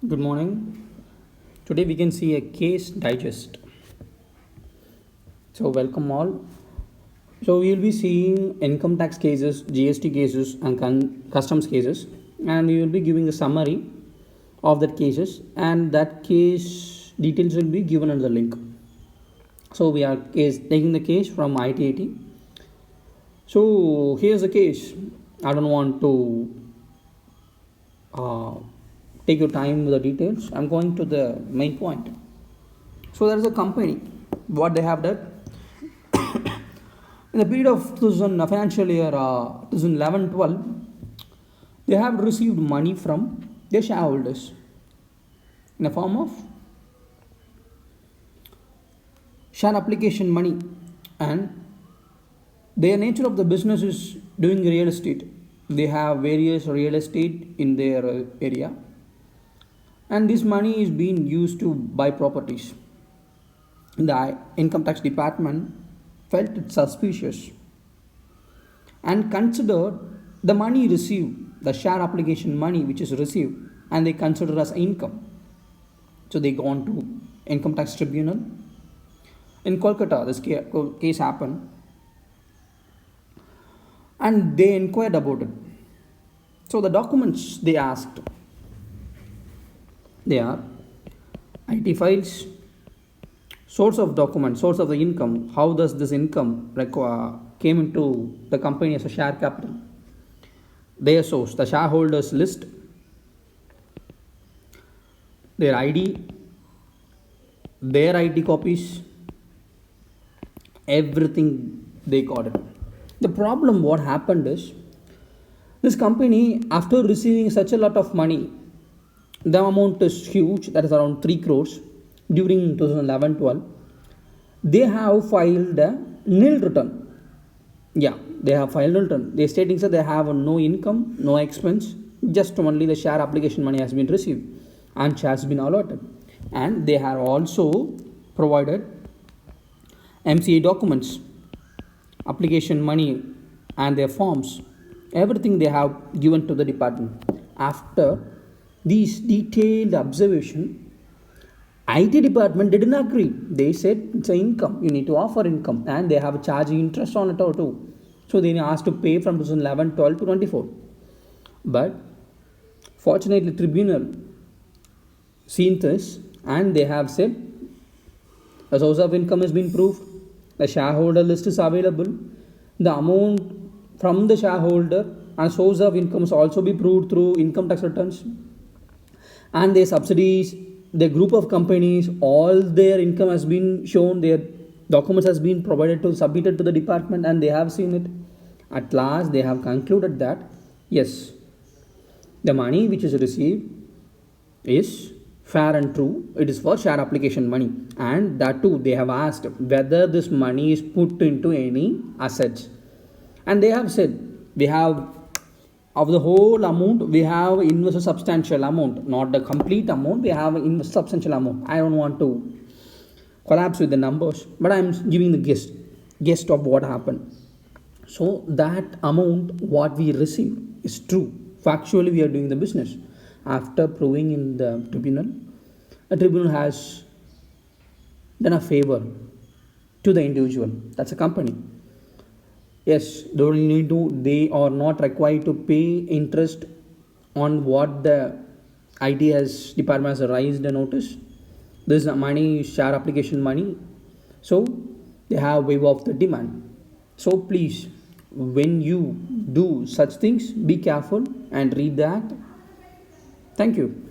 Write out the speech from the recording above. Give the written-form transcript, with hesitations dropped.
Good morning. Today we can see a case digest. So welcome all. So we will be seeing income tax cases, GST cases, and customs cases, and we will be giving a summary of that cases, and that case details will be given in the link. So we are taking the case from ITAT. So here's the case. I don't want to uh, take your time with the details. I'm going to the main point. So there is a company. What they have done in the period of 2000 financial year 2011-12, they have received money from their shareholders in the form of share application money, and their nature of the business is doing real estate. They have various real estate in their area, and this money is being used to buy properties. The income tax department felt it suspicious and considered the money received, the share application money which is received, and they consider as income. So they gone to income tax tribunal in Kolkata. This case happened, and they inquired about it. So the documents they asked, they are IT files, source of document, source of the income, how does this income came into the company as a share capital, their source, the shareholders list, their ID, their ID copies, everything they got it. The problem what happened is, this company, after receiving such a lot of money, the amount is huge, that is around 3 crores during 2011-12, they have filed a nil return. Yeah, they have filed a return. They stating that they have no income, no expense, just only the share application money has been received and shares been allotted. And they have also provided MCA documents, application money, and their forms. Everything they have given to the department. After these detailed observation, IT department didn't agree. They said it's an income. You need to offer income, and they have charging interest on it too. So they asked to pay from 2011-12 to 24. But fortunately, tribunal seen this, and they have said the source of income has been proved. The shareholder list is available. The amount from the shareholder and source of income is also be proved through income tax returns, and their subsidies, their group of companies, all their income has been shown, their documents has been provided to submitted to the department, and they have seen it. At last they have concluded that yes, the money which is received is fair and true, it is for share application money, and that too they have asked whether this money is put into any assets, and they have said we have, of the whole amount we have invested substantial amount, not the complete amount, we have invested substantial amount. I don't want to collapse with the numbers, but I'm giving the guess of what happened. So that amount what we receive is true, factually we are doing the business. After proving in the tribunal, a tribunal has done a favor to the individual, that's a company. Yes, they are not required to pay interest on what the IT has department has raised a notice. This money is share application money, so they have waive off the demand. So please, when you do such things, be careful and read the act. Thank you.